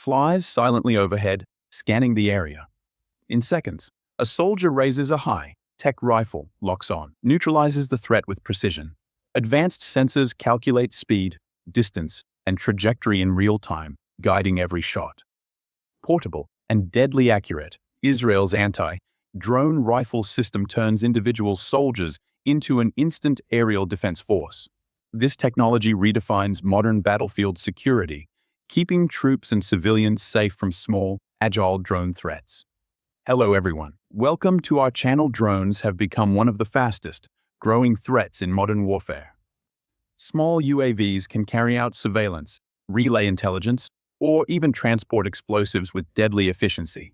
flies silently overhead, scanning the area. In seconds, a soldier raises a high-tech rifle, locks on, neutralizes the threat with precision. Advanced sensors calculate speed, distance, and trajectory in real time, guiding every shot. Portable and deadly accurate, Israel's anti-drone rifle system turns individual soldiers into an instant aerial defense force. This technology redefines modern battlefield security, keeping troops and civilians safe from small, agile drone threats. Hello everyone. Welcome to our channel. Drones have become one of the fastest growing threats in modern warfare. Small UAVs can carry out surveillance, relay intelligence, or even transport explosives with deadly efficiency.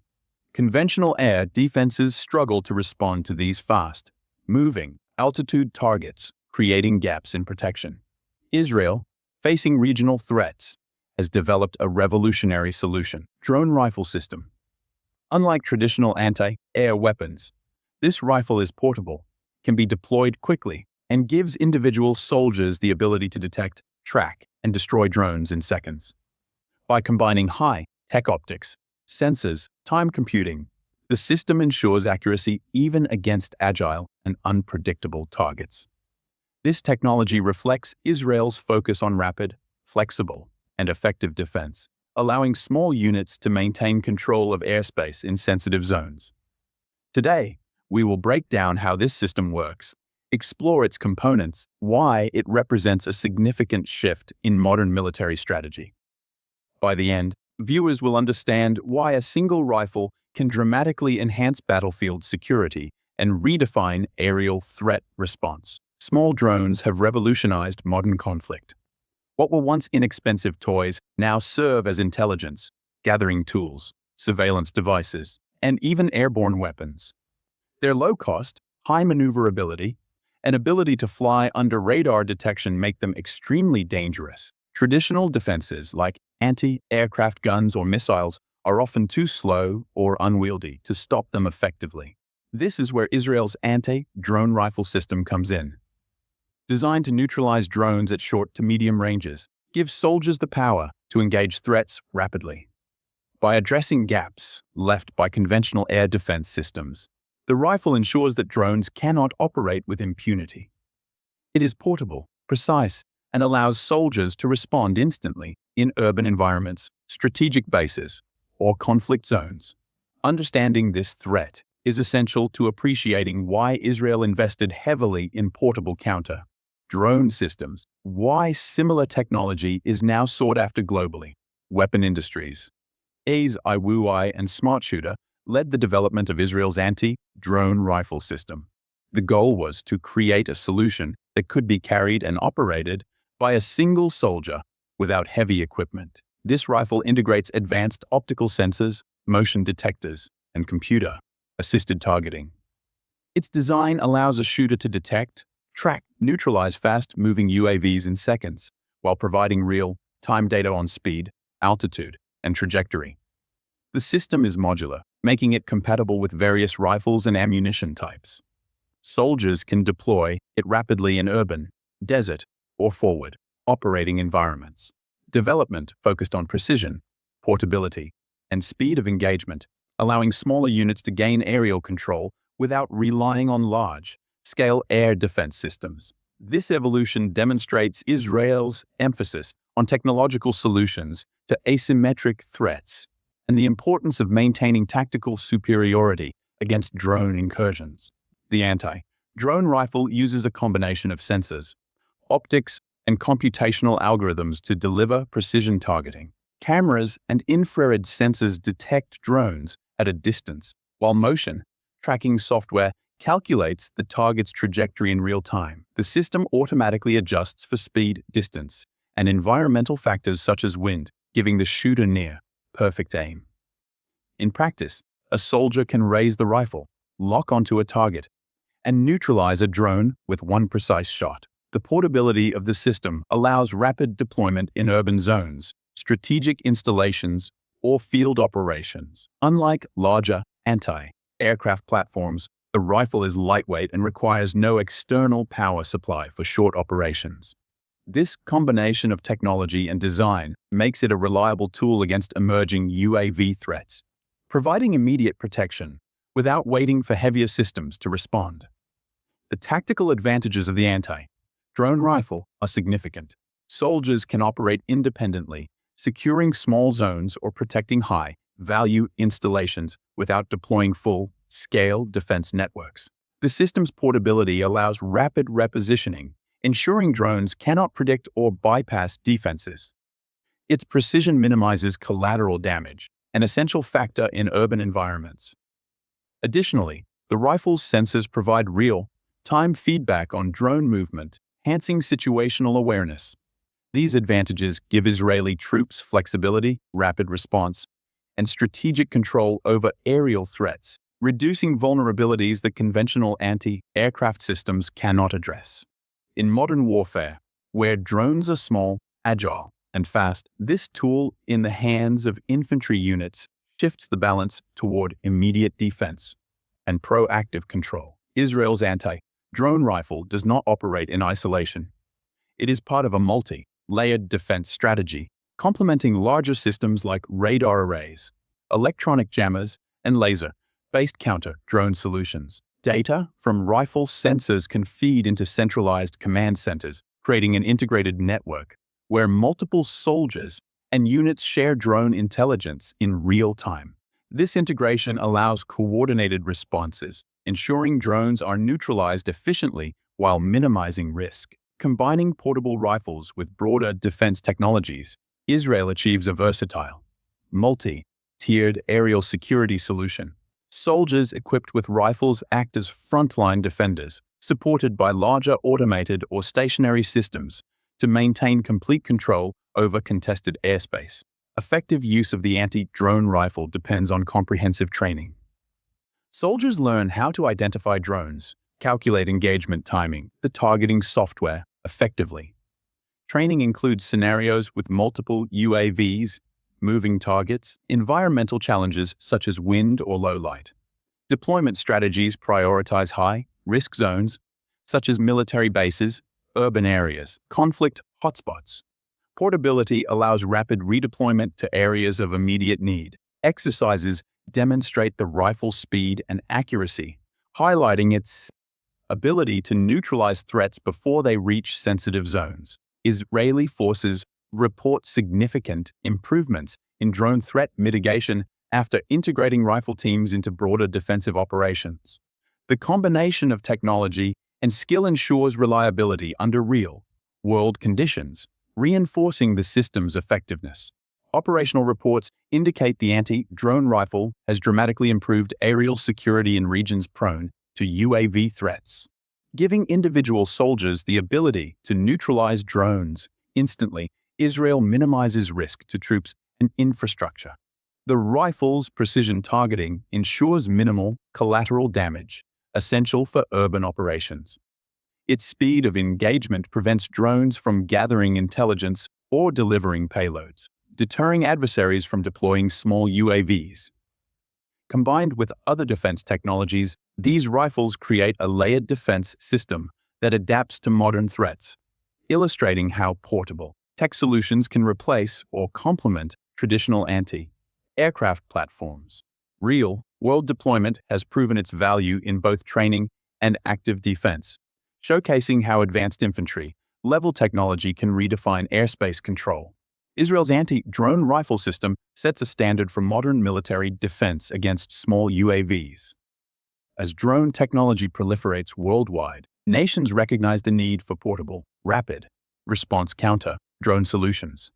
Conventional air defenses struggle to respond to these fast, moving, altitude targets, creating gaps in protection. Israel, facing regional threats, has developed a revolutionary solution: drone rifle system. Unlike traditional anti-air weapons, this rifle is portable, can be deployed quickly, and gives individual soldiers the ability to detect, track, and destroy drones in seconds. By combining high-tech optics, sensors, time computing, the system ensures accuracy even against agile and unpredictable targets. This technology reflects Israel's focus on rapid, flexible, and effective defense, allowing small units to maintain control of airspace in sensitive zones. Today, we will break down how this system works, explore its components, why it represents a significant shift in modern military strategy. By the end, viewers will understand why a single rifle can dramatically enhance battlefield security and redefine aerial threat response. Small drones have revolutionized modern conflict. What were once inexpensive toys now serve as intelligence, gathering tools, surveillance devices, and even airborne weapons. Their low cost, high maneuverability, and ability to fly under radar detection make them extremely dangerous. Traditional defenses like anti-aircraft guns or missiles are often too slow or unwieldy to stop them effectively. This is where Israel's anti-drone rifle system comes in. Designed to neutralize drones at short to medium ranges, gives soldiers the power to engage threats rapidly. By addressing gaps left by conventional air defense systems, the rifle ensures that drones cannot operate with impunity. It is portable, precise, and allows soldiers to respond instantly in urban environments, strategic bases, or conflict zones. Understanding this threat is essential to appreciating why Israel invested heavily in portable counter-drone systems, why similar technology is now sought after globally. Weapon industries. IWI and Smart Shooter led the development of Israel's anti-drone rifle system. The goal was to create a solution that could be carried and operated by a single soldier without heavy equipment. This rifle integrates advanced optical sensors, motion detectors, and computer-assisted targeting. Its design allows a shooter to detect, track, neutralize fast-moving UAVs in seconds, while providing real-time data on speed, altitude, and trajectory. The system is modular, making it compatible with various rifles and ammunition types. Soldiers can deploy it rapidly in urban, desert, or forward operating environments. Development focused on precision, portability, and speed of engagement, allowing smaller units to gain aerial control without relying on large-scale air defense systems. This evolution demonstrates Israel's emphasis on technological solutions to asymmetric threats and the importance of maintaining tactical superiority against drone incursions. The anti-drone rifle uses a combination of sensors, optics, and computational algorithms to deliver precision targeting. Cameras and infrared sensors detect drones at a distance, while motion tracking software calculates the target's trajectory in real time. The system automatically adjusts for speed, distance, and environmental factors such as wind, giving the shooter near-perfect aim. In practice, a soldier can raise the rifle, lock onto a target, and neutralize a drone with one precise shot. The portability of the system allows rapid deployment in urban zones, strategic installations, or field operations. Unlike larger anti-aircraft platforms, the rifle is lightweight and requires no external power supply for short operations. This combination of technology and design makes it a reliable tool against emerging UAV threats, providing immediate protection without waiting for heavier systems to respond. The tactical advantages of the anti-drone rifle are significant. Soldiers can operate independently, securing small zones or protecting high-value installations without deploying full-scale defense networks. The system's portability allows rapid repositioning, ensuring drones cannot predict or bypass defenses. Its precision minimizes collateral damage, an essential factor in urban environments. Additionally, the rifle's sensors provide real-time feedback on drone movement, enhancing situational awareness. These advantages give Israeli troops flexibility, rapid response, and strategic control over aerial threats, reducing vulnerabilities that conventional anti-aircraft systems cannot address. In modern warfare, where drones are small, agile, and fast, this tool in the hands of infantry units shifts the balance toward immediate defense and proactive control. Israel's anti-drone rifle does not operate in isolation. It is part of a multi-layered defense strategy, complementing larger systems like radar arrays, electronic jammers, and laser-based counter-drone solutions. Data from rifle sensors can feed into centralized command centers, creating an integrated network where multiple soldiers and units share drone intelligence in real time. This integration allows coordinated responses, ensuring drones are neutralized efficiently while minimizing risk. Combining portable rifles with broader defense technologies, Israel achieves a versatile, multi-tiered aerial security solution. Soldiers equipped with rifles act as frontline defenders, supported by larger automated or stationary systems to maintain complete control over contested airspace. Effective use of the anti-drone rifle depends on comprehensive training. Soldiers learn how to identify drones, calculate engagement timing, the targeting software effectively. Training includes scenarios with multiple UAVs, moving targets, environmental challenges such as wind or low light. Deployment strategies prioritize high-risk zones, such as military bases, urban areas, conflict hotspots. Portability allows rapid redeployment to areas of immediate need. Exercises demonstrate the rifle's speed and accuracy, highlighting its ability to neutralize threats before they reach sensitive zones. Israeli forces report significant improvements in drone threat mitigation after integrating rifle teams into broader defensive operations. The combination of technology and skill ensures reliability under real-world conditions, reinforcing the system's effectiveness. Operational reports indicate the anti-drone rifle has dramatically improved aerial security in regions prone to UAV threats, giving individual soldiers the ability to neutralize drones instantly. Israel minimizes risk to troops and infrastructure. The rifle's precision targeting ensures minimal collateral damage, essential for urban operations. Its speed of engagement prevents drones from gathering intelligence or delivering payloads, deterring adversaries from deploying small UAVs. Combined with other defense technologies, these rifles create a layered defense system that adapts to modern threats, illustrating how portable tech solutions can replace or complement traditional anti-aircraft platforms. Real-world deployment has proven its value in both training and active defense, showcasing how advanced infantry-level technology can redefine airspace control. Israel's anti-drone rifle system sets a standard for modern military defense against small UAVs. As drone technology proliferates worldwide, nations recognize the need for portable, rapid response counter-drone solutions.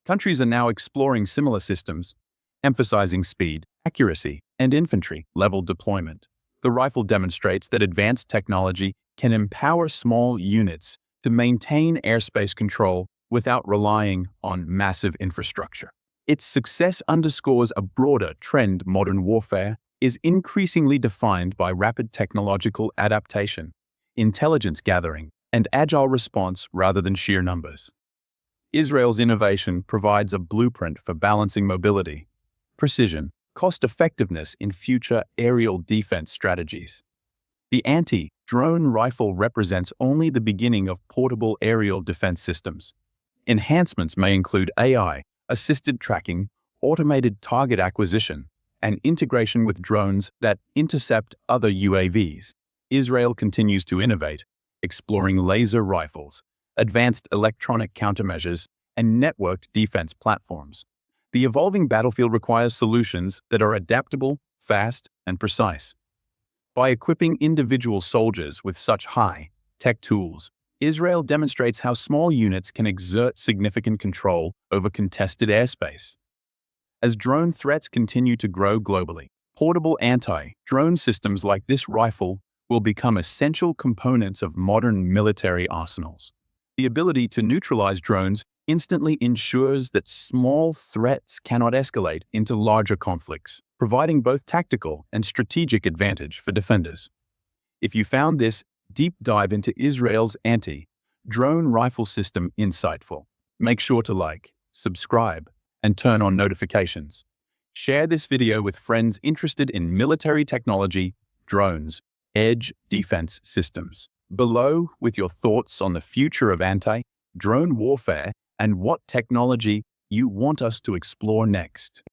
Countries are now exploring similar systems, emphasizing speed, accuracy, and infantry-level deployment. The rifle demonstrates that advanced technology can empower small units to maintain airspace control without relying on massive infrastructure. Its success underscores a broader trend. Modern warfare is increasingly defined by rapid technological adaptation, intelligence gathering, and agile response rather than sheer numbers. Israel's innovation provides a blueprint for balancing mobility, precision, cost-effectiveness in future aerial defense strategies. The anti-drone rifle represents only the beginning of portable aerial defense systems. Enhancements may include AI, assisted tracking, automated target acquisition, and integration with drones that intercept other UAVs. Israel continues to innovate, exploring laser rifles, advanced electronic countermeasures, and networked defense platforms. The evolving battlefield requires solutions that are adaptable, fast, and precise. By equipping individual soldiers with such high-tech tools, Israel demonstrates how small units can exert significant control over contested airspace. As drone threats continue to grow globally, portable anti-drone systems like this rifle will become essential components of modern military arsenals. The ability to neutralize drones instantly ensures that small threats cannot escalate into larger conflicts, providing both tactical and strategic advantage for defenders. If you found this deep dive into Israel's anti-drone rifle system insightful, make sure to like, subscribe, and turn on notifications. Share this video with friends interested in military technology, drones, edge defense systems. Below with your thoughts on the future of anti-drone warfare and what technology you want us to explore next.